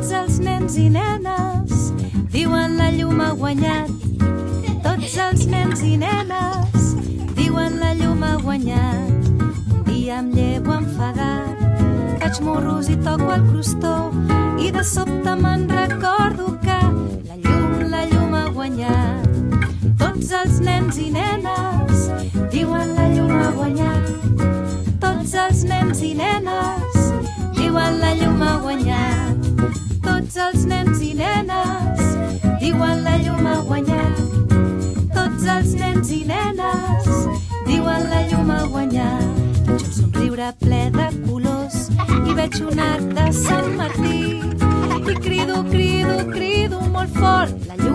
Tots els nens i nenes diuen la llum ha guanyat. Tots els nens i nenes diuen la llum ha guanyat. Un dia em llevo enfadat, faig morros i toco el crostó i de sobte me'n recordo que la llum ha guanyat. Tots els nens i nenes diuen la llum ha guanyat. Tots els nens i nenes diuen la llum ha guanyat. Tots els nens i nenes diuen la llum ha guanyat. Tots els nens i nenes diuen la llum ha guanyat. Veig un somriure ple de colors i veig un arc de Sant Martí i crido, crido, crido molt fort, la llum